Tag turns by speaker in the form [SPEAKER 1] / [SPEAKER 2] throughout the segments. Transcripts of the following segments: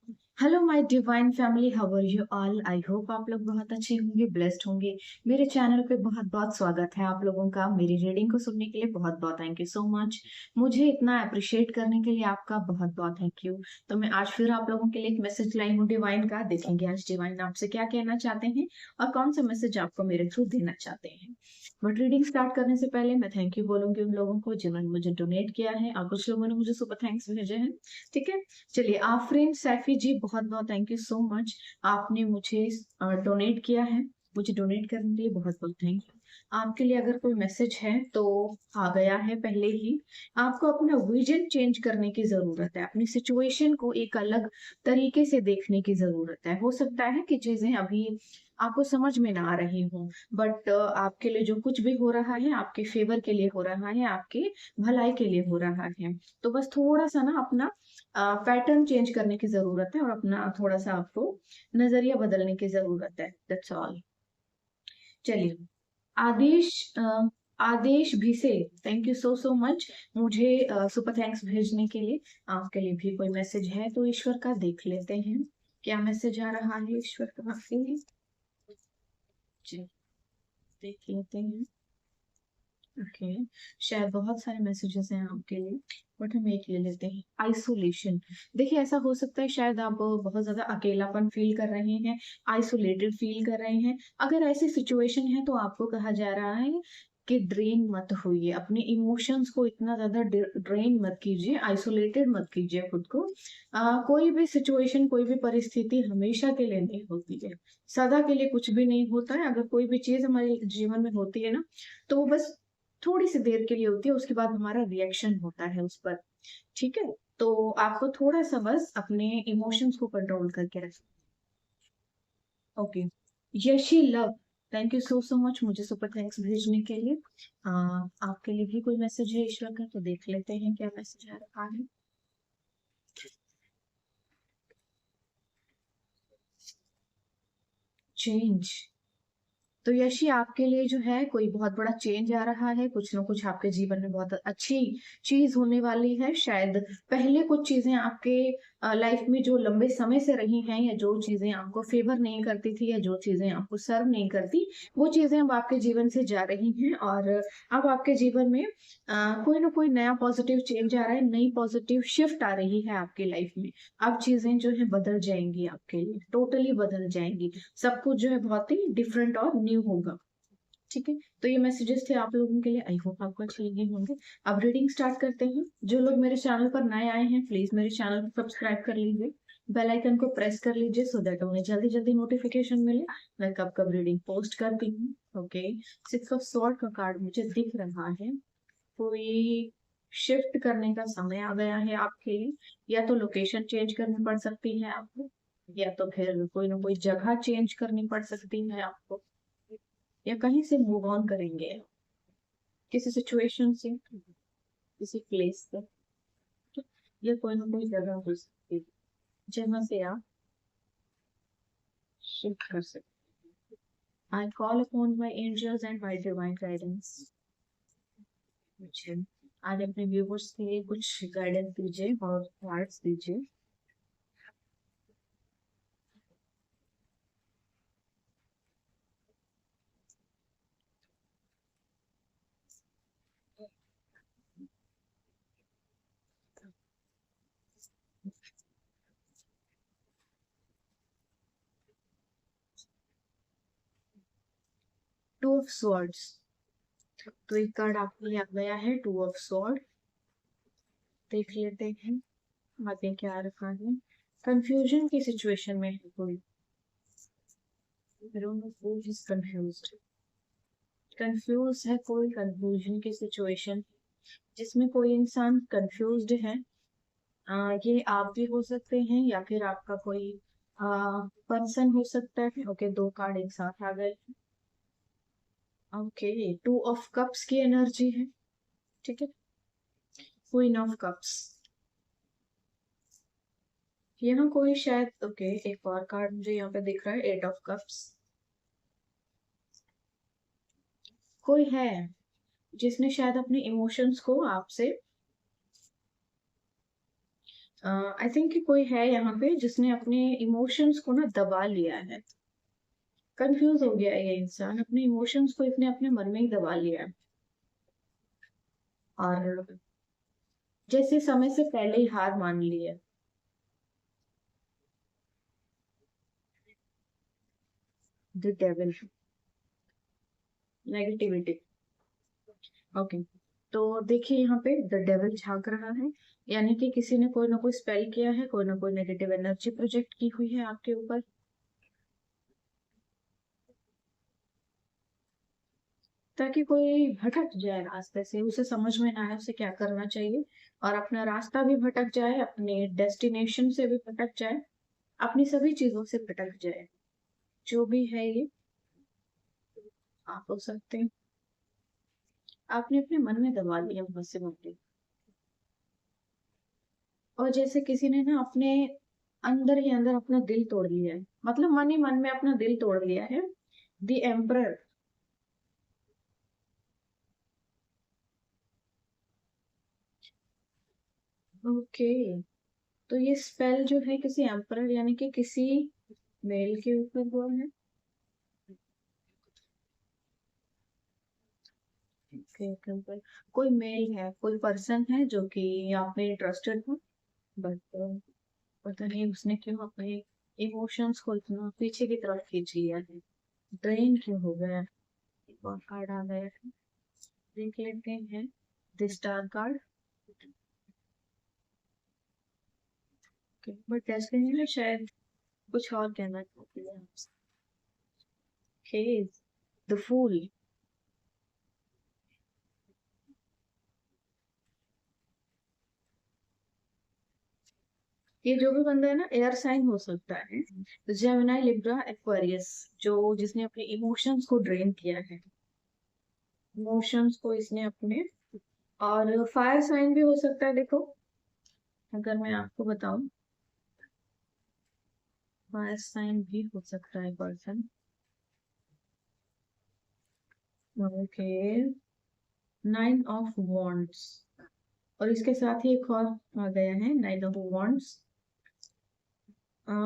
[SPEAKER 1] Hello my divine family, how are you all. I hope आप लोग बहुत अच्छे होंगे, ब्लेस्ड होंगे। मेरे चैनल पे बहुत बहुत स्वागत है आप लोगों का। मेरी रीडिंग को सुनने के लिए बहुत बहुत थैंक यू सो मच। मुझे इतना अप्रिशिएट करने के लिए आपका बहुत बहुत थैंक यू। तो मैं आज फिर आप लोगों के लिए एक मैसेज लाई हूँ डिवाइन का। देखेंगे आज डिवाइन आपसे क्या कहना चाहते हैं और कौन सा मैसेज आपको मेरे थ्रू देना चाहते हैं। बट रीडिंग स्टार्ट करने से पहले मैं थैंक यू बोलूंगी उन लोगों को जिन्होंने मुझे डोनेट किया है और कुछ लोगों ने मुझे सुपर थैंक्स भेजे हैं। ठीक है, चलिए आफरीन सैफी जी, बहुत बहुत थैंक यू सो मच। आपने मुझे डोनेट किया है, मुझे डोनेट करने के लिए बहुत बहुत थैंक यू। आपके लिए अगर कोई मैसेज है तो आ गया है पहले ही। आपको अपना विजन चेंज करने की जरूरत है, अपनी सिचुएशन को एक अलग तरीके से देखने की जरूरत है। हो सकता है कि चीजें अभी आपको समझ में ना आ रही हो, बट आपके लिए जो कुछ भी हो रहा है आपके फेवर के लिए हो रहा है, आपके भलाई के लिए हो रहा है। तो बस थोड़ा सा ना अपना पैटर्न चेंज करने की जरूरत है और अपना थोड़ा सा आपको नजरिया बदलने की जरूरत है। That's all. चलिए, आदेश आदेश भी से thank you so so much मुझे सुपर थैंक्स भेजने के लिए। आपके लिए भी कोई मैसेज है तो ईश्वर का देख लेते हैं क्या मैसेज आ रहा है ईश्वर का आपके लिए। जी, देख लेते हैं। ओके, शायद बहुत सारे मैसेजेस हैं आपके लिए, बट हम एक ले लेते हैं। आइसोलेशन। देखिए, ऐसा हो सकता है शायद आप बहुत ज्यादा अकेलापन फील कर रहे हैं, आइसोलेटेड फील कर रहे हैं। अगर ऐसी सिचुएशन है तो आपको कहा जा रहा है कि ड्रेन मत होइए, अपने इमोशंस को इतना ज्यादा ड्रेन मत कीजिए, आइसोलेटेड मत कीजिए खुद को। कोई भी सिचुएशन, कोई भी परिस्थिति हमेशा के लिए नहीं होती है, सदा के लिए कुछ भी नहीं होता है। अगर कोई भी चीज हमारे जीवन में होती है ना, तो वो बस थोड़ी सी देर के लिए होती है, उसके बाद हमारा रिएक्शन होता है उस पर। ठीक है, तो आपको थोड़ा सा बस अपने इमोशंस को कंट्रोल करके रखना। Okay, Yeshi love, thank you so so much मुझे सुपर थैंक्स भेजने के लिए। आपके लिए भी कोई मैसेज है ईश्वर का, तो देख लेते हैं क्या मैसेज आ रहा है। चेंज। तो यशी आपके लिए जो है कोई बहुत बड़ा चेंज आ रहा है, कुछ ना कुछ आपके जीवन में बहुत अच्छी चीज होने वाली है। शायद पहले कुछ चीजें आपके लाइफ में जो लंबे समय से रही हैं, या जो चीजें आपको फेवर नहीं करती थी, या जो चीजें आपको सर्व नहीं करती, वो चीजें अब आपके जीवन से जा रही हैं। और अब आपके जीवन में कोई ना कोई नया पॉजिटिव चेंज आ रहा है, नई पॉजिटिव शिफ्ट आ रही है आपकी लाइफ में। अब चीजें जो है बदल जाएंगी, आपके लिए टोटली बदल जाएंगी। सब कुछ जो है बहुत ही डिफरेंट और न्यू होगा। ठीक है, तो ये मैसेजेस थे आप लोगों के लिए। आई होप आपको अच्छे लगे होंगे। अब रीडिंग स्टार्ट करते हैं। जो लोग मेरे चैनल पर नए आए हैं, प्लीज मेरे चैनल को सब्सक्राइब कर लीजिए, बेल आइकन को प्रेस कर लीजिए, सो दैट उन्हें जल्दी जल्दी नोटिफिकेशन मिले मैं कब कब रीडिंग पोस्ट करती हूँ। ओके, सिक्स ऑफ स्वॉर्ड का कार्ड मुझे दिख रहा है। कोई शिफ्ट करने का समय आ गया है आपके लिए, या तो लोकेशन चेंज करनी पड़ सकती है आपको, या तो फिर कोई ना कोई जगह चेंज करनी पड़ सकती है आपको, या कहीं से मूव ऑन करेंगे किसी सिचुएशन से, किसी प्लेस से। या कोई ना कोई जगह हो सकती है जहाँ से आप शिफ्ट कर सकते हैं। I call upon my angels and my divine guidance. मुझे आज अपने व्यूवर्स के लिए कुछ गाइडेंस दीजिए और कार्ड्स दीजिए। Two of swords. तो एक कार्ड आपके लिए आ गया है, टू ऑफ स्वॉर्ड। देख लेते हैं आगे क्या रखा है। कंफ्यूजन की सिचुएशन में है कोई। I don't know who is confused। Confuse है कोई, कंफ्यूजन की सिचुएशन जिसमें कोई इंसान कंफ्यूज्ड है। ये आप भी हो सकते हैं या फिर आपका कोई पर्सन हो सकता है। ओके, दो कार्ड एक साथ आ गए। ओके, टू ऑफ कप्स की एनर्जी है। ठीक है, क्वीन ऑफ कप्स। यहाँ कोई शायद, ओके, एक और कार्ड मुझे यहाँ पे दिख रहा है, एट ऑफ कप्स। कोई है जिसने शायद अपने इमोशंस को आपसे आई थिंक कि कोई है यहाँ पे जिसने अपने इमोशंस को ना दबा लिया है। कंफ्यूज हो गया है ये इंसान, अपने इमोशंस को इतने अपने मन में ही दबा लिया है और जैसे समय से पहले ही हार मान ली है। The devil, negativity. ओके, तो देखिए यहाँ पे द डेविल झांक रहा है, यानी कि किसी ने कोई ना कोई स्पेल किया है, कोई ना कोई नेगेटिव एनर्जी प्रोजेक्ट की हुई है आपके ऊपर। ताकि कोई भटक जाए रास्ते से, उसे समझ में ना आए उसे क्या करना चाहिए, और अपना रास्ता भी भटक जाए, अपने डेस्टिनेशन से भी भटक जाए, अपनी सभी चीजों से भटक जाए। जो भी है ये आप हो सकते हैं, आपने अपने मन में दबा लिया बहुत से बातें, और जैसे किसी ने ना अपने अंदर ही अंदर अपना दिल तोड़ लिया है, मतलब मन ही मन में अपना दिल तोड़ लिया है। The emperor. ओके, तो ये स्पेल जो है किसी एम्परर यानी कि किसी मेल के ऊपर हुआ है। कोई मेल है, कोई पर्सन है जो कि आप में इंटरेस्टेड हो, बट पता नहीं उसने क्यों अपने इमोशंस को इतना पीछे की तरफ खींच लिया है, ड्रेन क्यों हो गया है। एक और कार्ड आ गया है, देख लेते हैं। The star card. But destiny में शायद कुछ और कहना चाहती है आपसे। The fool. ये जो भी बंदा है ना, एयर साइन हो सकता है, जेमिनी, लिब्रा, एक्वेरियस, जो जिसने अपने इमोशंस को ड्रेन किया है, इमोशंस को इसने अपने। और फायर साइन भी हो सकता है, देखो अगर मैं आपको बताऊं, फायर साइन भी हो सकता है person. Okay, nine of wands, और इसके साथ ही एक और आ गया है, नाइन ऑफ वॉन्ड्स।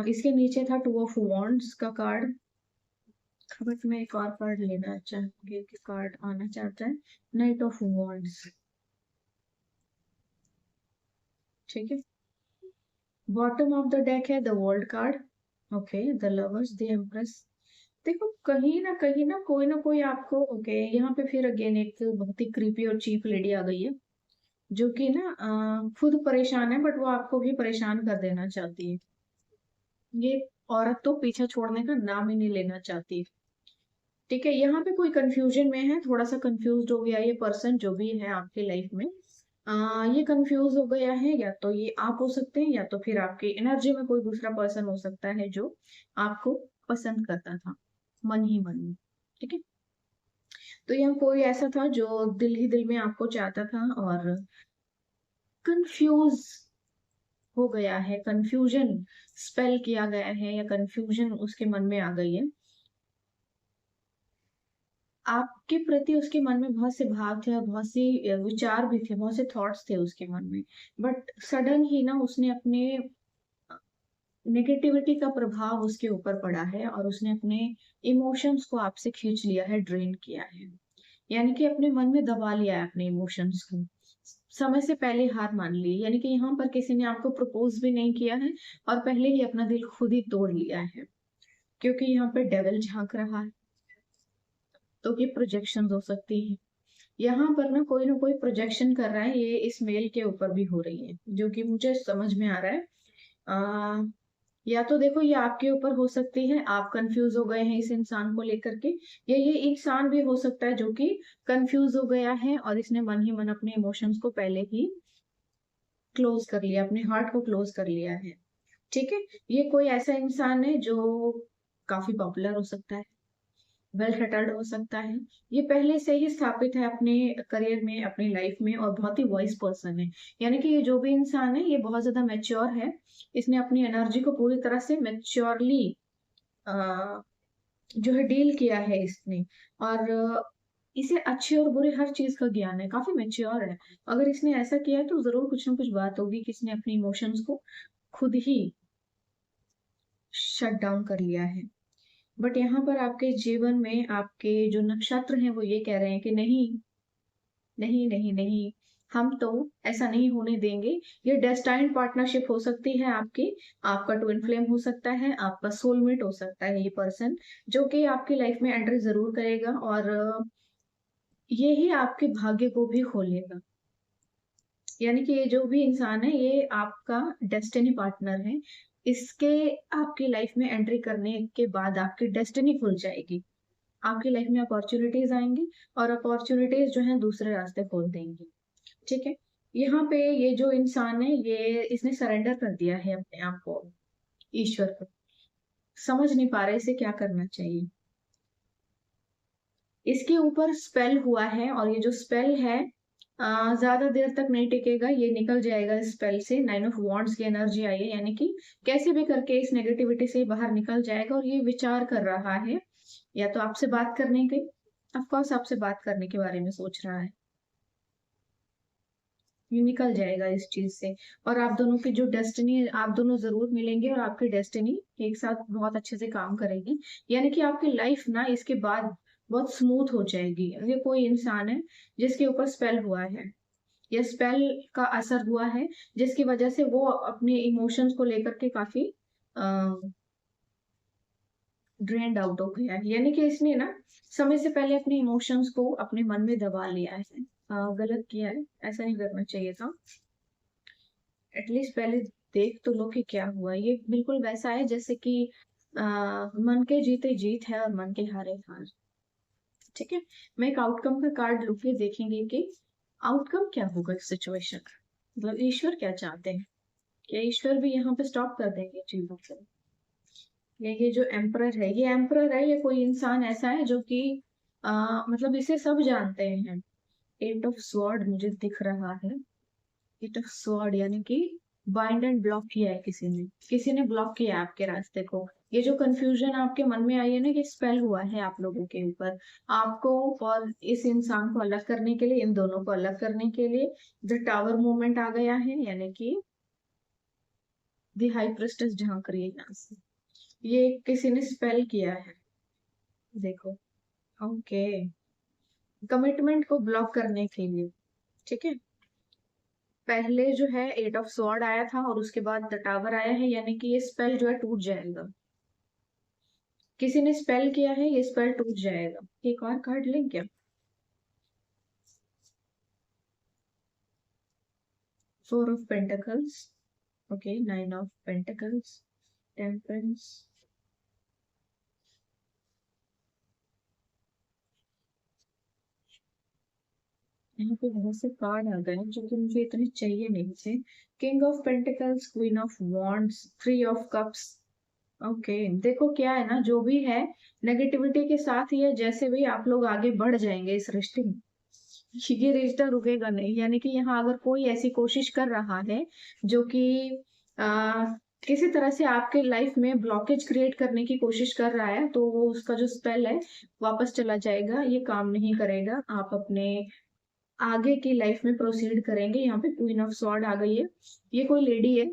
[SPEAKER 1] इसके नीचे था टू ऑफ वॉन्ड्स का कार्ड, बट मैं एक और कार्ड लेना चाहूंगी कि कार्ड आना चाहता है, नाइट ऑफ वॉन्ड्स। ठीक है, बॉटम ऑफ द डेक है the world card. Okay, the lovers, the empress. देखो कहीं ना कोई आपको, ओके यहाँ पे फिर अगेन एक बहुत ही क्रीपी और चीप लेडी आ गई है, जो कि ना खुद परेशान है, बट वो आपको भी परेशान कर देना चाहती है। ये औरत तो पीछे छोड़ने का नाम ही नहीं लेना चाहती। ठीक है, यहाँ पे कोई कंफ्यूजन में है, थोड़ा सा कंफ्यूज हो गया ये पर्सन जो भी है आपकी लाइफ में। ये कंफ्यूज हो गया है, या तो ये आप हो सकते हैं, या तो फिर आपकी एनर्जी में कोई दूसरा पर्सन हो सकता है जो आपको पसंद करता था मन ही मन में। ठीक है, तो यहाँ कोई ऐसा था जो दिल ही दिल में आपको चाहता था, और कंफ्यूज हो गया है, कंफ्यूजन स्पेल किया गया है, या कंफ्यूजन उसके मन में आ गई है। आपके प्रति उसके मन में बहुत से भाव थे, और बहुत सी विचार भी थे, बहुत से थॉट्स थे उसके मन में, बट सडन ही ना उसने अपने नेगेटिविटी का प्रभाव उसके ऊपर पड़ा है, और उसने अपने इमोशंस को आपसे खींच लिया है, ड्रेन किया है, यानी कि अपने मन में दबा लिया है अपने इमोशंस को, समय से पहले हार मान ली, यानी कि यहाँ पर किसी ने आपको प्रपोज भी नहीं किया है, और पहले ही अपना दिल खुद ही तोड़ लिया है, क्योंकि यहाँ पे डेविल झांक रहा है। तो ये प्रोजेक्शन हो सकती है, यहाँ पर ना कोई प्रोजेक्शन कर रहा है, ये इस मेल के ऊपर भी हो रही है, जो कि मुझे समझ में आ रहा है। आ, या तो देखो ये आपके ऊपर हो सकती है, आप कंफ्यूज हो गए हैं इस इंसान को लेकर के, या ये इंसान भी हो सकता है जो कि कंफ्यूज हो गया है, और इसने मन ही मन अपने इमोशंस को पहले ही क्लोज कर लिया, अपने हार्ट को क्लोज कर लिया है। ठीक है, ये कोई ऐसा इंसान है जो काफी पॉपुलर हो सकता है, वेल सेटल्ड हो सकता है, ये पहले से ही स्थापित है अपने करियर में, अपनी लाइफ में, और बहुत ही वाइज पर्सन है, यानी कि ये जो भी इंसान है ये बहुत ज्यादा मैच्योर है, इसने अपनी एनर्जी को पूरी तरह से मैच्योरली जो है डील किया है इसने, और इसे अच्छे और बुरे हर चीज़ का ज्ञान है, काफ़ी मैच्योर है। अगर इसने ऐसा किया है तो ज़रूर कुछ ना कुछ बात होगी कि इसने अपने इमोशंस को खुद ही शट डाउन कर लिया है। बट यहाँ पर आपके जीवन में आपके जो नक्षत्र हैं वो ये कह रहे हैं कि नहीं, नहीं, नहीं, नहीं, हम तो ऐसा नहीं होने देंगे। ये डेस्टाइन्ड पार्टनरशिप हो सकती है आपकी, आपका ट्विन फ्लेम हो सकता है, आपका सोलमेट हो सकता है ये पर्सन, जो कि आपकी लाइफ में एंट्री ज़रूर करेगा और ये ही आपके भाग्य को भी खोलेगा। यानी कि ये जो भी इंसान है ये आपका डेस्टिनी पार्टनर है। इसके आपकी लाइफ में एंट्री करने के बाद आपकी डेस्टिनी खुल जाएगी। आपकी लाइफ में अपॉर्च्युनिटीज़ आएँगी और अपॉर्च्युनिटीज़ जो हैं दूसरे रास्ते खोल देंगी। ठीक है? यहाँ पे ये जो इंसान है ये इसने सरेंडर कर दिया है अपने आप को ईश्वर को। समझ नहीं पा रहा है इसे क्या करना चाहिए। इसके ऊपर स्पेल हुआ है और ये जो स्पेल है ज़्यादा देर तक नहीं टिकेगा, ये निकल जाएगा इस स्पेल से। 9 ऑफ वांड्स की एनर्जी आई है, यानी कि कैसे भी करके इस नेगेटिविटी से बाहर निकल जाएगा और ये विचार कर रहा है, या तो आपसे बात करने की, ऑफ कोर्स आपसे बात करने के बारे में सोच रहा है। ये निकल जाएगा इस चीज़ से और आप दोनों की जो डेस्टिनी आप दोनों ज़रूर मिलेंगे और आपकी डेस्टिनी एक साथ बहुत अच्छे से काम करेगी। यानी कि आपकी लाइफ़ ना इसके बाद बहुत स्मूथ हो जाएगी। ये कोई इंसान है जिसके ऊपर स्पेल हुआ है या स्पेल का असर हुआ है, जिसकी वज़ह से वो अपने इमोशंस को लेकर के काफ़ी अ, ड्रेन्ड आउट हो गया है। यानी कि इसने ना समय से पहले अपने इमोशंस को अपने मन में दबा लिया है। गलत किया है, ऐसा नहीं करना चाहिए था। एटलीस्ट पहले देख तो लो कि क्या हुआ। ये बिल्कुल वैसा है जैसे कि मन के जीते जीत है और मन के हारे हार। ठीक है? मैं एक आउटकम का कार्ड लूँगी, देखेंगे कि आउटकम क्या होगा इस सिचुएशन का। मतलब ईश्वर क्या चाहते हैं? क्या ईश्वर भी यहाँ पे स्टॉप कर देंगे चीज़ों को? या ये जो एम्परर है, ये कोई इंसान ऐसा है जो कि मतलब इसे सब जानते हैं। एट ऑफ स्वॉर्ड मुझे दिख रहा है। एट ऑफ स्वॉर्ड यानी कि बाइंड एंड ब्लॉक किया है किसी ने ब्लॉक किया है आपके रास्ते को। ये जो कंफ्यूजन आपके मन में आई है ना, ये स्पेल हुआ है आप लोगों के ऊपर। आपको और इस इंसान को अलग करने के लिए, इन दोनों को अलग करने के लिए द टावर मूवमेंट आ गया है, यानी कि द हाई प्रिस्टेस झांक रही है यहाँ से। ये किसी ने स्पेल किया है, देखो। ओके, कमिटमेंट को ब्लॉक करने के लिए। ठीक है, पहले जो है एट ऑफ स्वॉर्ड आया था और उसके बाद द टावर आया है, यानी कि ये स्पेल जो है टूट जाएगा। किसी ने स्पेल किया है, ये स्पेल टूट जाएगा। एक और कार्ड लें क्या? Four of pentacles, okay, nine of pentacles, temperance. यहाँ पे बहुत से कार्ड आ गए हैं जो कि मुझे इतने चाहिए नहीं थे। King of pentacles, queen of wands, three of cups. Okay, देखो क्या है ना, जो भी है नेगेटिविटी के साथ ही है, जैसे भी आप लोग आगे बढ़ जाएंगे इस रिश्ते में, ये रिश्ता रुकेगा नहीं। यानी कि यहाँ अगर कोई ऐसी कोशिश कर रहा है जो कि आ, किसी तरह से आपके लाइफ में ब्लॉकेज क्रिएट करने की कोशिश कर रहा है, तो वो उसका जो स्पेल है वापस चला जाएगा, ये काम नहीं करेगा। आप अपने आगे की लाइफ में प्रोसीड करेंगे। यहाँ पे क्वीन ऑफ स्वॉर्ड आ गई है। ये कोई लेडी है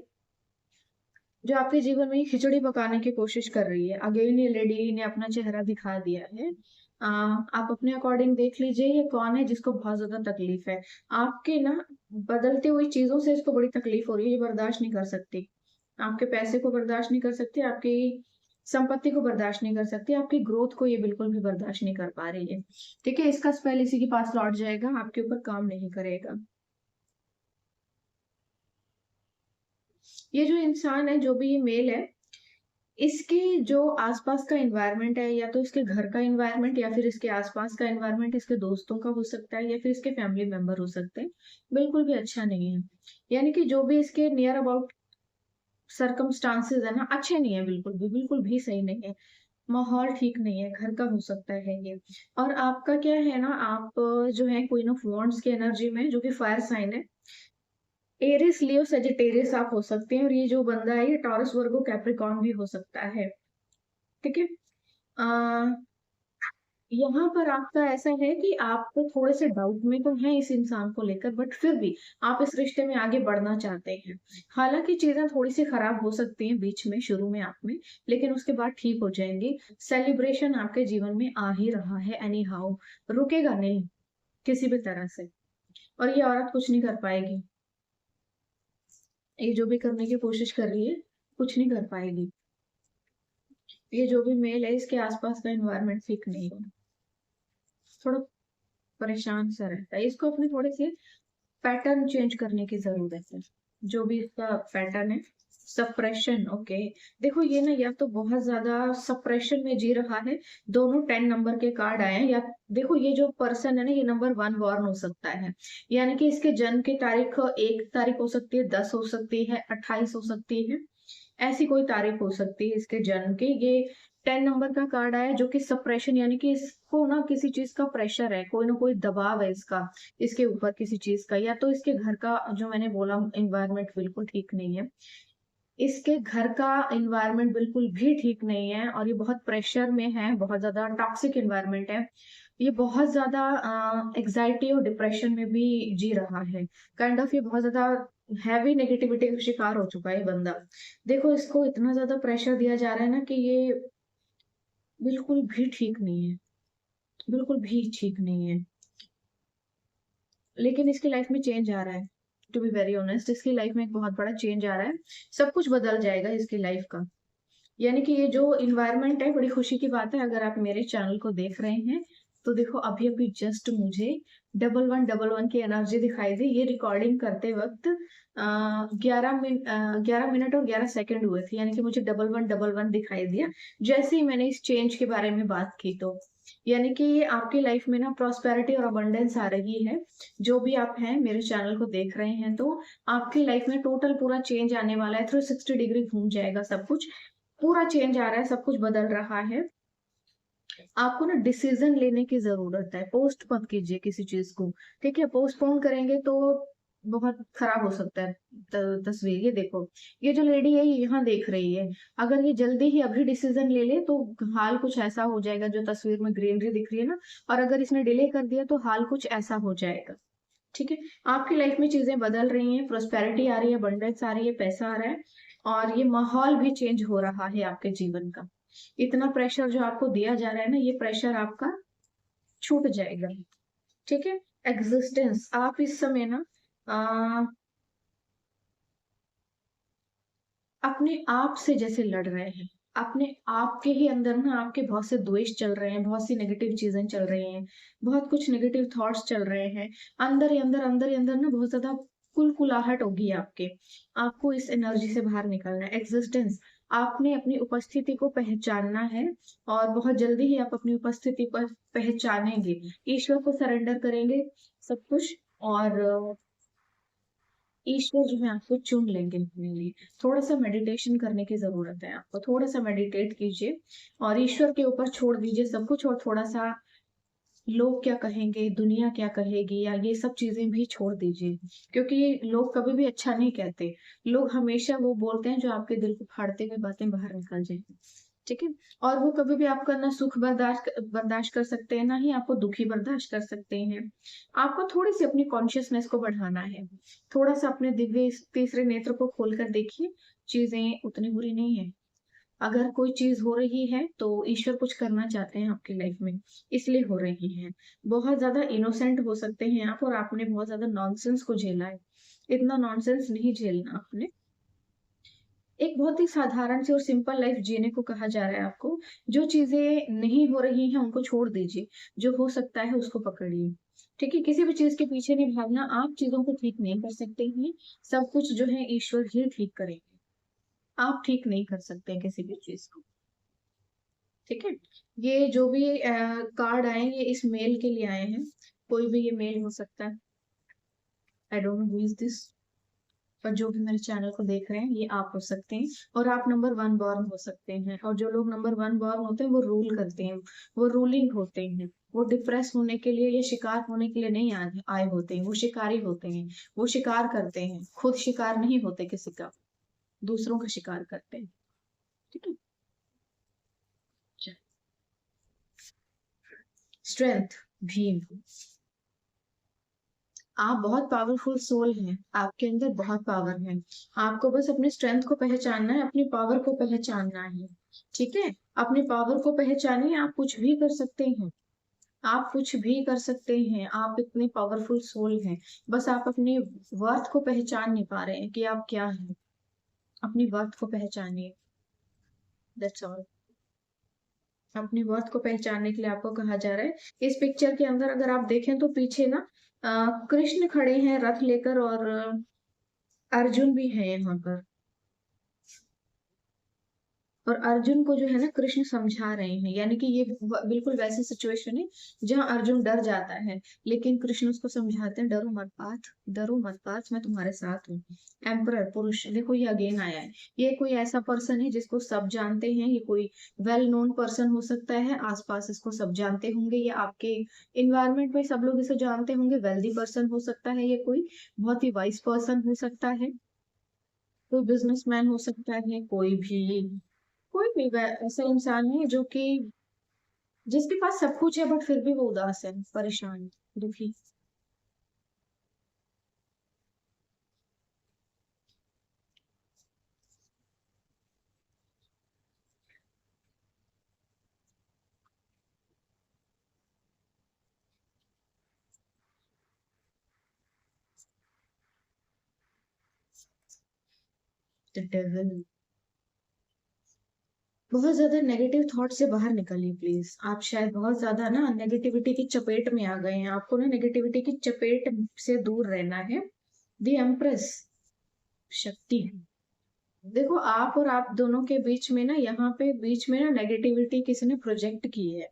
[SPEAKER 1] जो आपके जीवन में खिचड़ी पकाने की कोशिश कर रही है। अगेन ये लेडी ने अपना चेहरा दिखा दिया है। आप अपने अकॉर्डिंग देख लीजिए ये कौन है जिसको बहुत ज्यादा तकलीफ है। आपके ना बदलती हुई चीजों से इसको बड़ी तकलीफ हो रही है, ये बर्दाश्त नहीं कर सकती। आपके पैसे को बर्दाश्त नहीं कर सकती, आपकी संपत्ति को बर्दाश्त नहीं कर सकती, आपकी ग्रोथ को ये बिल्कुल भी बर्दाश्त नहीं कर पा रही है। ठीक है, इसका स्पेल इसी के पास लौट जाएगा, आपके ऊपर काम नहीं करेगा। ये जो इंसान है, जो भी ये मेल है, इसके जो आसपास का एनवायरनमेंट है, या तो इसके घर का एनवायरनमेंट या फिर इसके आसपास का एनवायरनमेंट इसके दोस्तों का हो सकता है या फिर इसके फैमिली मेंबर हो सकते हैं, बिल्कुल भी अच्छा नहीं है। यानी कि जो भी इसके नियर अबाउट सर्कमस्टांसेस है ना, अच्छे नहीं है, बिल्कुल भी सही नहीं है। माहौल ठीक नहीं है, घर का हो सकता है ये। और आपका क्या है ना, आप जो है क्वीन ऑफ वॉन्ड्स की एनर्जी में, जो कि फायर साइन है, एरिस, लियो, सेजिटेरियस आप हो सकते हैं। और ये जो बंदा है ये टॉरस, वर्गो, कैप्रिकॉर्न भी हो सकता है। ठीक है, यहाँ पर आपका ऐसा है कि आप थोड़े से डाउट में तो हैं इस इंसान को लेकर, बट फिर भी आप इस रिश्ते में आगे बढ़ना चाहते हैं। हालाँकि चीज़ें थोड़ी-सी खराब हो सकती हैं बीच में, शुरू में आप में, लेकिन उसके बाद ठीक हो जाएँगी। सेलिब्रेशन आपके जीवन में आ ही रहा है एनी हाउ, रुकेगा नहीं किसी भी तरह से, और ये औरत कुछ नहीं कर पाएगी। ये जो भी करने की कोशिश कर रही है, कुछ नहीं कर पाएगी। ये जो भी मेल है, इसके आस-पास का एनवायरनमेंट ठीक नहीं है। थोड़ा परेशान सा रहता है। इसको अपने थोड़े-से पैटर्न चेंज करने की ज़रूरत है। जो भी इसका पैटर्न है, सप्रेशन, ओके। देखो ये ना या तो बहुत ज़्यादा सप्रेशन में जी रहा है, दोनों 10 नंबर के कार्ड आए हैं, या देखो ये जो पर्सन है ना, ये नंबर 1 बॉर्न हो सकता है। यानी कि इसके जन्म की तारीख 1 तारीख हो सकती है, 10 हो सकती है, 28 हो सकती है। ऐसी कोई तारीख हो सकती है इसके जन्म की। ये 10 नंबर का कार्ड आया जो कि सप्रेशन, यानी कि इसको ना किसी चीज़ का प्रेशर है, कोई ना कोई दबाव है इसके ऊपर किसी चीज़ का, या तो इसके घर का जो मैंने बोला एनवायरनमेंट बिल्कुल ठीक नहीं है। इसके घर का एनवायरनमेंट बिल्कुल भी ठीक नहीं है और ये बहुत प्रेशर में है, बहुत ज़्यादा टॉक्सिक एनवायरनमेंट है। ये बहुत ज़्यादा एंग्ज़ायटी और डिप्रेशन में भी जी रहा है। काइंड ऑफ ये बहुत ज़्यादा हेवी नेगेटिविटी का शिकार हो चुका है ये बंदा। देखो इसको इतना ज़्यादा प्रेशर दिया जा रहा है ना कि ये बिल्कुल भी ठीक नहीं है, बिल्कुल भी ठीक नहीं है। लेकिन इसकी लाइफ में चेंज आ रहा है। टू बी वेरी ऑनेस्ट, इसकी लाइफ में एक बहुत बड़ा चेंज आ रहा है। सब कुछ बदल जाएगा इसकी लाइफ का। यानी कि ये जो एनवायरनमेंट है, बड़ी खुशी की बात है अगर आप मेरे चैनल को देख रहे हैं, तो देखो अभी-अभी जस्ट मुझे 1111 की एनर्जी दिखाई दी। ये रिकॉर्डिंग करते वक़्त 11 मिनट और 11 सेकंड हुए थे, यानी कि मुझे 1111 दिखाई दिया, जैसे ही मैंने इस चेंज के बारे में बात की तो। यानी कि आपकी लाइफ में ना प्रॉस्पेरिटी और अबंडेंस आ रही है। जो भी आप हैं, मेरे चैनल को देख रहे हैं, तो आपकी लाइफ में टोटल पूरा चेंज आने वाला है। 360 डिग्री घूम जाएगा सब कुछ। पूरा चेंज आ रहा है, सब कुछ बदल रहा है। आपको ना डिसीज़न लेने की ज़रूरत है, पोस्ट मत कीजिए किसी चीज़ को, ठीक है? पोस्टपोन करेंगे तो बहुत खराब हो सकता है तस्वीर। ये देखो, ये जो लेडी है, ये यहाँ देख रही है। अगर ये जल्दी ही अभी डिसीज़न ले ले, तो हाल कुछ ऐसा हो जाएगा, जो तस्वीर में ग्रीनरी दिख रही है ना, और अगर इसने डिले कर दिया, तो हाल कुछ ऐसा हो जाएगा, ठीक है? आपकी लाइफ में चीज़ें बदल रही हैं, प्रॉस्पेरिटी आ रही है, अबंडेंस आ रही है, पैसा आ रहा है, और ये माहौल भी चेंज हो रहा है आपके जीवन का। इतना प्रेशर जो आपको दिया जा रहा है ना, ये प्रेशर आपका छूट जाएगा, ठीक है? एक्जिस्टेंस, आप इस समय ना अ, अपने आप से जैसे लड़ रहे हैं। अपने आप के ही अंदर ना आपके बहुत से द्वेष चल रहे हैं, बहुत सी नेगेटिव चीज़ें चल रही हैं, बहुत कुछ नेगेटिव थॉट्स चल रहे हैं। अंदर ही अंदर ना बहुत ज़्यादा कुलकुलाहट होगी आपके। आपको इस एनर्जी से बाहर निकलना है। एक्जिस्टेंस, आपने अपनी उपस्थिति को पहचानना है, और बहुत जल्दी ही आप अपनी उपस्थिति पर पहचानेंगे। ईश्वर को सरेंडर करेंगे सब कुछ, और ईश्वर जो है आपको चुन लेंगे अपने लिए। थोड़ा-सा मेडिटेशन करने की ज़रूरत है आपको, थोड़ा-सा मेडिटेट कीजिए और ईश्वर के ऊपर छोड़ दीजिए सब कुछ, और थोड़ा-सा लोग क्या कहेंगे, दुनिया क्या कहेगी, या ये सब चीज़ें भी छोड़ दीजिए। क्योंकि लोग कभी भी अच्छा नहीं कहते। लोग हमेशा वो बोलते हैं जो आपके दिल को फाड़ते हुए बातें बाहर निकल जाएँ। ठीक है? और वो कभी भी आपका ना सुख बर्दाश्त कर सकते हैं, ना ही आपको दुखी बर्दाश्त कर सकते हैं। आपको थोड़ी-सी अपनी कॉन्शसनेस को बढ़ाना है। थोड़ा-सा अपने दिव्य इस तीसरे नेत्र को खोलकर देखिए, चीज़ें उतनी बुरी नहीं हैं। अगर कोई चीज़ हो रही है, तो ईश्वर कुछ करना चाहते हैं आपकी लाइफ में, इसलिए हो रही है। बहुत ज़्यादा इनोसेंट हो सकते हैं आप, और आपने बहुत ज़्यादा नॉनसेंस को झेला है। इतना नॉनसेंस नहीं झेलना आपने। एक बहुत ही साधारण सी और सिंपल लाइफ जीने को कहा जा रहा है आपको। जो चीज़ें नहीं हो रही हैं, उनको छोड़ दीजिए। जो हो सकता है, उसको पकड़िए। ठीक है? किसी भी चीज़ के पीछे नहीं भागना, आप चीज़ों को ठीक नहीं कर सकते हैं। सब कुछ जो है ईश्वर ही ठीक करेंगे। आप ठीक नहीं कर सकते हैं किसी भी चीज़ को। ठीक है? ये जो भी कार्ड आए हैं, ये इस मेल के लिए आए हैं। कोई भी ये मेल हो सकता है। I don't know who is this. पर जो भी मेरे चैनल को देख रहे हैं, ये आप हो सकते हैं, और आप नंबर 1 बॉर्न हो सकते हैं। और जो लोग नंबर 1 बॉर्न होते हैं, वो रूल करते हैं, वो रूलिंग होते हैं। वो डिप्रेस होने के लिए या शिकार होने के लिए नहीं आए आए होते हैं, वो शिकारी होते हैं। वो शिकार करते हैं, खुद शिकार नहीं होते किसी का, दूसरों का शिकार करते हैं। ठीक है? स्ट्रेंथ भीम। आप बहुत पावरफुल सोल हैं, आपके अंदर बहुत पावर है। आपको बस अपने स्ट्रेंथ को पहचानना है, अपनी पावर को पहचानना है। ठीक है, अपनी पावर को पहचानिए, आप कुछ भी कर सकते हैं। आप कुछ भी कर सकते हैं, आप इतने पावरफुल सोल हैं। बस आप अपनी वर्थ को पहचान नहीं पा रहे हैं कि आप क्या हैं। अपनी वर्थ को पहचानिए, दैट्स ऑल। अपनी वर्थ को पहचानने के लिए आपको कहा जा रहा है। इस पिक्चर के अंदर अगर आप देखें तो पीछे ना कृष्ण खड़े हैं रथ लेकर, और अर्जुन भी है यहाँ पर। और अर्जुन को जो है ना कृष्ण समझा रहे हैं, यानी कि ये बिल्कुल वैसी सिचुएशन है जहां अर्जुन डर जाता है, लेकिन कृष्ण उसको समझाते हैं, डरो मत पार्थ, डरो मत पार्थ, मैं तुम्हारे साथ हूँ। एम्परर पुरुष, देखो ये अगेन आया है। ये कोई ऐसा पर्सन है जिसको सब जानते हैं, ये कोई वेल नोन पर्सन हो सकता है, आसपास इसको सब जानते होंगे, ये आपके इन्वायरमेंट में सब लोग इसे जानते होंगे। वेल्दी पर्सन हो सकता है, ये कोई बहुत ही वाइस पर्सन हो सकता है, कोई बिजनेसमैन हो सकता है, कोई भी ऐसा इंसान है जो कि जिसके पास सब कुछ है बट फिर भी वो उदास है, परेशान, दुखी। The devil. बहुत ज्यादा नेगेटिव थॉट से बाहर निकलिए प्लीज। आप शायद बहुत ज्यादा ना नेगेटिविटी की चपेट में आ गए हैं, आपको ना नेगेटिविटी की चपेट से दूर रहना है। द एम्प्रेस, शक्ति। देखो आप और आप दोनों के बीच में ना, यहाँ पे बीच में ना नेगेटिविटी किसी ने प्रोजेक्ट की है।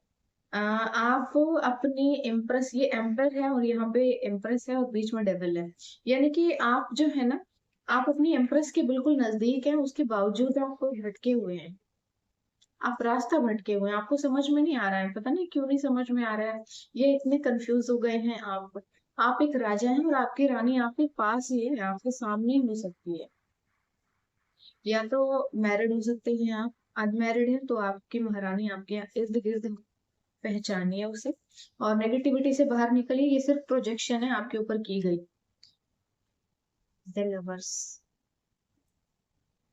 [SPEAKER 1] आप अपनी इम्प्रेस, ये एम्पर है और यहाँ पे इम्प्रेस है और बीच में डेविल है, यानी कि आप जो है ना, आप अपनी इम्प्रेस के बिल्कुल नजदीक हैं, उसके बावजूद आप भटके हुए हैं। आप रास्ता भटके हुए हैं, आपको समझ में नहीं आ रहा है, पता नहीं क्यों नहीं समझ में आ रहा है। ये इतने कंफ्यूज हो गए हैं आप एक राजा हैं और आपकी रानी आपके पास ही है, आपके सामने ही हो सकती है। या तो मैरिड हो सकते हैं आप, अनमैरिड है तो आपकी महारानी आपके इर्द गिर्द, पहचानिए उसे और नेगेटिविटी से बाहर निकलिए। ये सिर्फ प्रोजेक्शन है आपके ऊपर की गई। द लवर्स,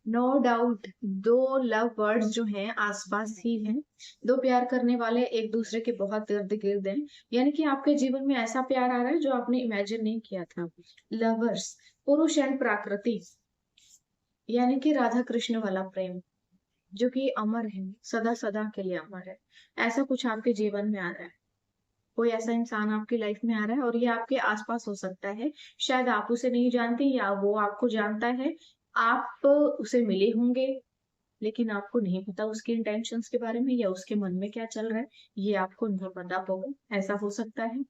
[SPEAKER 1] नो डाउट, दो लव बर्ड्स जो हैं आसपास ही हैं। दो प्यार करने वाले एक दूसरे के बहुत इर्द गिर्द हैं, यानी कि आपके जीवन में ऐसा प्यार आ रहा है जो आपने इमेजिन नहीं किया था। लवर्स, पुरुष एंड प्रकृति, यानी कि राधा कृष्ण वाला प्रेम जो कि अमर है, सदा सदा के लिए अमर है। ऐसा कुछ आपके जीवन में आ रहा है, कोई ऐसा इंसान आपकी लाइफ में आ रहा है और ये आपके आसपास हो सकता है। शायद आप उसे नहीं जानती या वो आपको जानता है। आप उसे मिले होंगे, लेकिन आपको नहीं पता उसके इंटेंशंस के बारे में या उसके मन में क्या चल रहा है, ये आपको नहीं पता होगा। ऐसा हो सकता है।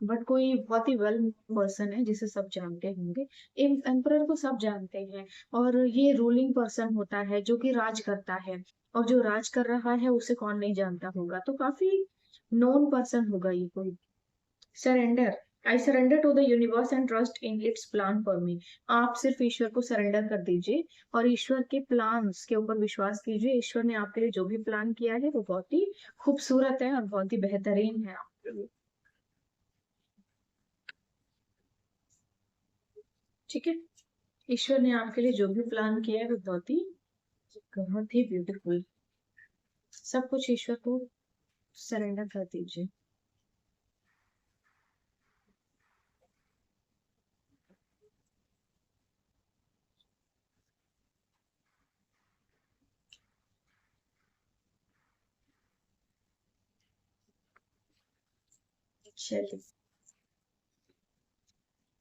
[SPEAKER 1] बट कोई बहुत ही वेल पर्सन है जिसे सब जानते होंगे। एम्परर को सब जानते हैं, और ये रूलिंग पर्सन होता है जो कि राज करता है, और जो राज कर रहा है उसे कौन नहीं जानता होगा, तो काफी नोन पर्सन होगा ये कोई। Surrender, I surrender to the universe and trust in its plan for me. आप सिर्फ ईश्वर को सरेंडर कर दीजिए और ईश्वर के प्लान्स के ऊपर विश्वास कीजिए। ईश्वर ने आपके लिए जो भी प्लान किया है वो बहुत ही खूबसूरत है और बहुत ही बेहतरीन है आपके लिए। ठीक है, ईश्वर ने आपके लिए जो भी प्लान किया है वो बहुत ही ब्यूटीफुल। सब कुछ ईश्वर को सरेंडर कर दीजिए। चलिए,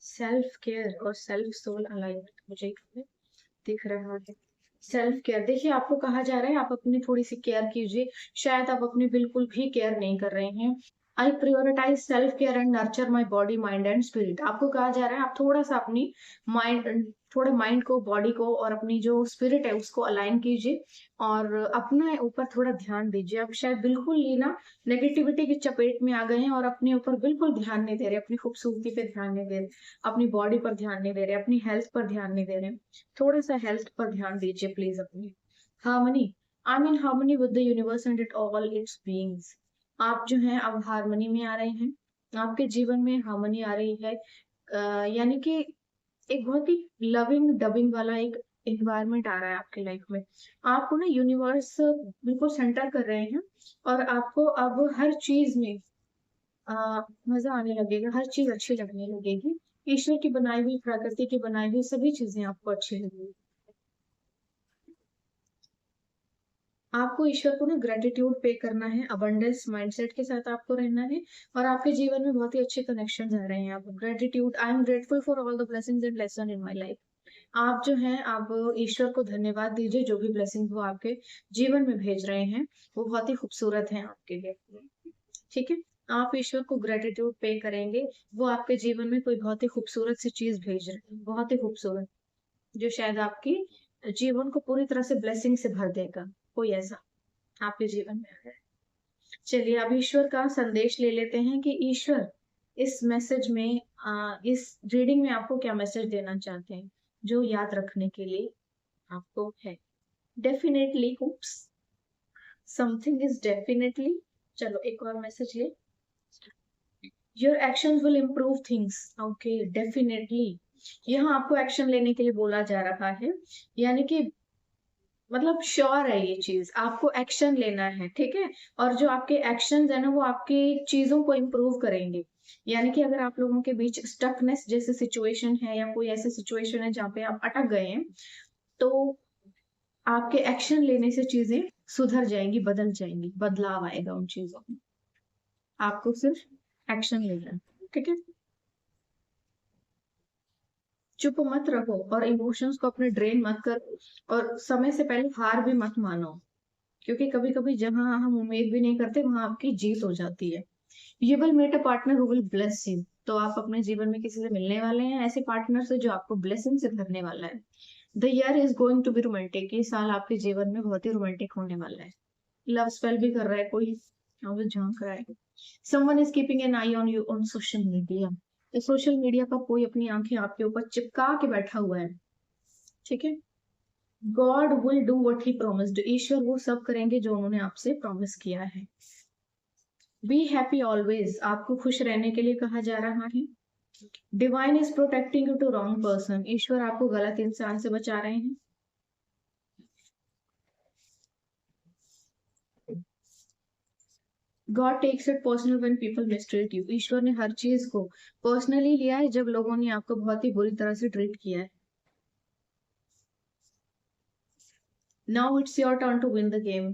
[SPEAKER 1] सेल्फ केयर और सेल्फ सोल अलाइनमेंट मुझे इसमें दिख रहा है। सेल्फ केयर, देखिए आपको कहा जा रहा है आप अपनी थोड़ी सी केयर कीजिए। शायद आप अपनी बिल्कुल भी केयर नहीं कर रहे हैं। I prioritize self care and nurture my body mind and spirit. आपको कहा जा रहा है आप थोड़ा सा अपनी माइंड, थोड़े माइंड को, बॉडी को और अपनी जो स्पिरिट है उसको अलाइन कीजिए, और अपने ऊपर थोड़ा ध्यान दीजिए। आप शायद बिल्कुल ही ना नेगेटिविटी की चपेट में आ गए हैं और अपने ऊपर बिल्कुल ध्यान नहीं दे रहे, अपनी खूबसूरती पे ध्यान नहीं दे रहे, अपनी बॉडी पर ध्यान नहीं दे रहे, अपनी हेल्थ पर ध्यान नहीं दे रहे। थोड़ा सा हेल्थ पर ध्यान दीजिए प्लीज अपनी। Harmony, I mean harmony with the universe and it all it's beings. आप जो हैं अब हार्मनी में आ रहे हैं। आपके जीवन में हार्मनी आ रही है। यानी कि एक बहुत ही लविंग डबिंग वाला एक एनवायरनमेंट आ रहा है आपकी लाइफ में। आपको ना यूनिवर्स बिल्कुल सेंटर कर रहे हैं और आपको अब हर चीज में मजा आने लगेगा, हर चीज अच्छी लगने लगेगी। ईश्वर की बनाई हुई, प्रकृति की बनाई हुई सभी चीजें आपको अच्छी लगेगी। आपको ईश्वर को ना ग्रेटिट्यूड पे करना है, अबंडेंस माइंडसेट के साथ आपको रहना है और आपके जीवन में बहुत ही अच्छे कनेक्शन आ रहे हैं। आप gratitude, I am grateful for all the blessings and lesson in my life. आप जो हैं आप ईश्वर को धन्यवाद दीजिए, जो भी ब्लेसिंग वो आपके जीवन में भेज रहे हैं वो बहुत ही खूबसूरत है आपके लिए। ठीक है, आप ईश्वर को ग्रेटिट्यूड पे करेंगे, वो आपके जीवन में कोई बहुत ही खूबसूरत सी चीज भेज रहे हैं, बहुत ही खूबसूरत, जो शायद आपकी जीवन को पूरी तरह से ब्लेसिंग से भर देगा। कोई ऐसा आपके जीवन में आ रहा है। चलिए अब ईश्वर का संदेश ले लेते हैं कि ईश्वर इस मैसेज में, इस रीडिंग में आपको क्या मैसेज देना चाहते हैं, जो याद रखने के लिए आपको है। Definitely hoops, something is definitely. चलो एक और मैसेज ले। Your action will improve things. Okay, definitely यहाँ आपको एक्शन लेने के लिए बोला जा रहा है, यानी कि मतलब श्योर है ये चीज, आपको एक्शन लेना है। ठीक है, और जो आपके एक्शन है ना वो आपकी चीजों को इम्प्रूव करेंगे। यानी कि अगर आप लोगों के बीच स्टकनेस जैसे सिचुएशन है या कोई ऐसी सिचुएशन है जहाँ पे आप अटक गए हैं, तो आपके एक्शन लेने से चीजें सुधर जाएंगी, बदल जाएंगी, बदलाव आएगा उन चीजों में। आपको सिर्फ एक्शन लेना है। ठीक है, चुप मत रहो और इमोशंस को अपने ड्रेन मत करो और समय से पहले हार भी मत मानो, क्योंकि कभी कभी जहां हम उम्मीद भी नहीं करते वहां आपकी जीत हो जाती है। You will meet a partner who will bless you. तो आप अपने जीवन में किसी से मिलने वाले हैं, ऐसे पार्टनर से जो आपको ब्लेसिंग से भरने वाला है। The year is going to be romantic. ये साल आपके जीवन में बहुत ही रोमांटिक होने वाला है। लव स्पेल भी कर रहा है कोई, और झांक रहा है। Someone is keeping an I on you on social media. तो सोशल मीडिया का कोई अपनी आंखें आपके ऊपर चिपका के बैठा हुआ है। ठीक है, God will do what he promised. ईश्वर वो सब करेंगे जो उन्होंने आपसे प्रॉमिस किया है। बी हैप्पी ऑलवेज, आपको खुश रहने के लिए कहा जा रहा है। Divine is protecting you to wrong person. ईश्वर आपको गलत इंसान से बचा रहे हैं। God takes it personal when people mistreat you. ईश्वर ने हर चीज को पर्सनली लिया है जब लोगों ने आपको बहुत ही बुरी तरह से ट्रीट किया है। Now it's your turn to win the game.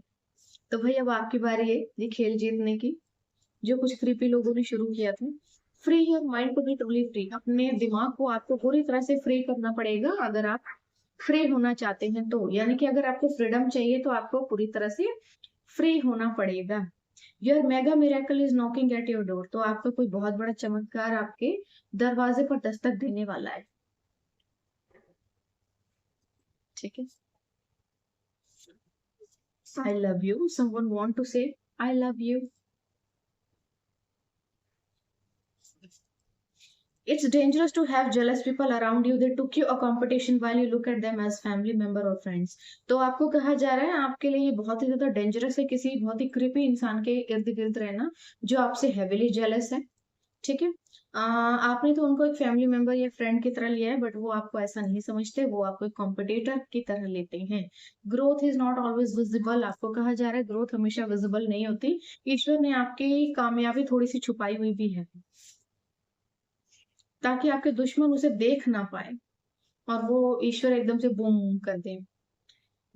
[SPEAKER 1] तो भाई अब आपकी बारी है ये खेल जीतने की, जो कुछ क्रीपी लोगों ने शुरू किया था। Free your mind to be truly free. अपने दिमाग को आपको पूरी तरह से फ्री करना पड़ेगा अगर आप फ्री होना चाहते हैं तो। यानी कि अगर आपको फ्रीडम चाहिए तो आपको पूरी तरह से फ्री होना पड़ेगा। Your mega miracle is knocking at your door. तो आपका कोई बहुत बड़ा चमत्कार आपके दरवाजे पर दस्तक देने वाला है। ठीक है, I love you, someone want to say I love you. It's dangerous to have jealous people around you. They took you a competition while you look at them as family member or friends. तो आपको कहा जा रहा है आपके लिए ये बहुत ही ज्यादा डेंजरस है किसी बहुत ही क्रीपी इंसान के इर्द गिर्द रहना जो आपसे हेविली जेलस है। ठीक है, आपने तो उनको एक फैमिली मेंबर या फ्रेंड की तरह लिया है, बट वो आपको ऐसा नहीं समझते, वो आपको एक कॉम्पिटिटर की तरह लेते हैं। Growth is not always visible. आपको कहा जा रहा है ग्रोथ हमेशा विजिबल नहीं होती। ईश्वर ने आपकी कामयाबी थोड़ी सी छुपाई हुई भी है, ताकि आपके दुश्मन उसे देख ना पाए और वो ईश्वर एकदम से बूम कर दे।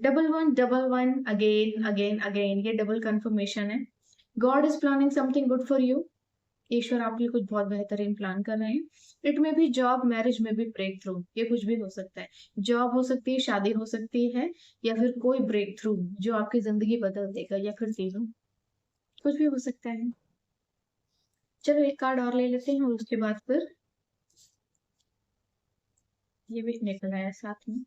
[SPEAKER 1] Double one again again again, ये डबल कंफर्मेशन है। God is planning something good for you. ईश्वर आपके लिए कुछ बहुत बेहतरीन प्लान कर रहे हैं। इट में भी जॉब, मैरिज में भी ब्रेक थ्रू, ये कुछ भी हो सकता है। जॉब हो सकती है, शादी हो सकती है, या फिर कोई ब्रेक थ्रू जो आपकी जिंदगी बदल देगा, या फिर तीनों, कुछ भी हो सकता है। चलो एक कार्ड और ले लेते हैं और उसके बाद फिर ये भी निकल आया साथ में।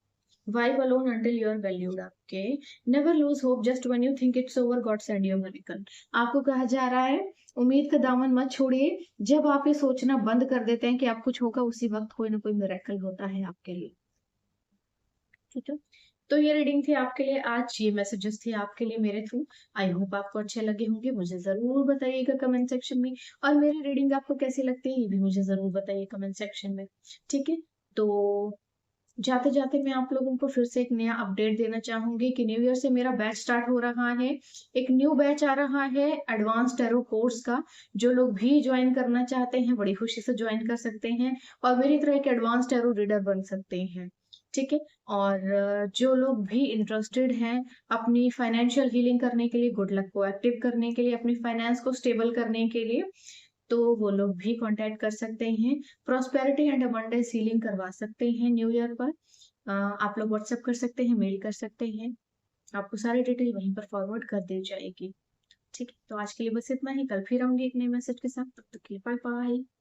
[SPEAKER 1] Vibe alone until you are valued. आपके never lose hope just when you think it's over, God send you a miracle. आपको कहा जा रहा है उम्मीद का दामन मत छोड़िए। जब आप ये सोचना बंद कर देते हैं कि आप कुछ होगा, उसी वक्त कोई ना कोई मिरेकल होता है आपके लिए। ठीक है, तो ये रीडिंग थी आपके लिए आज, ये मैसेजेस थे आपके लिए मेरे थ्रू। आई होप आपको अच्छे लगे होंगे। मुझे ज़रूर बताइएगा कमेंट सेक्शन में, और मेरी रीडिंग आपको कैसी लगती है ये भी मुझे ज़रूर बताइए कमेंट सेक्शन में। ठीक है? तो जाते-जाते मैं आप लोगों को फिर से एक नया अपडेट देना चाहूँगी कि न्यू ईयर से मेरा बैच स्टार्ट हो रहा है। एक न्यू बैच आ रहा है एडवांस टैरो कोर्स का। जो लोग भी जॉइन करना चाहते हैं बड़ी खुशी से जॉइन कर सकते हैं और मेरी तरह एक एडवांस टैरो रीडर बन सकते हैं। ठीक है? और जो लोग भी इंटरेस्टेड हैं अपनी फाइनेंशियल हीलिंग करने के लिए, गुड लक को एक्टिव करने के लिए, अपनी फाइनेंस को स्टेबल करने के लिए, तो वो लोग भी कॉन्टैक्ट कर सकते हैं। प्रॉस्पेरिटी एंड अबंडेंस हीलिंग करवा सकते हैं न्यू ईयर पर। आप लोग व्हाट्सएप कर सकते हैं, मेल कर सकते हैं। आपको सारी डिटेल वहीं पर फॉरवर्ड कर दी जाएगी। ठीक है? तो आज के लिए बस इतना ही। कल फिर आऊँगी एक नए मैसेज के साथ। तब तक के लिए बाय बाय।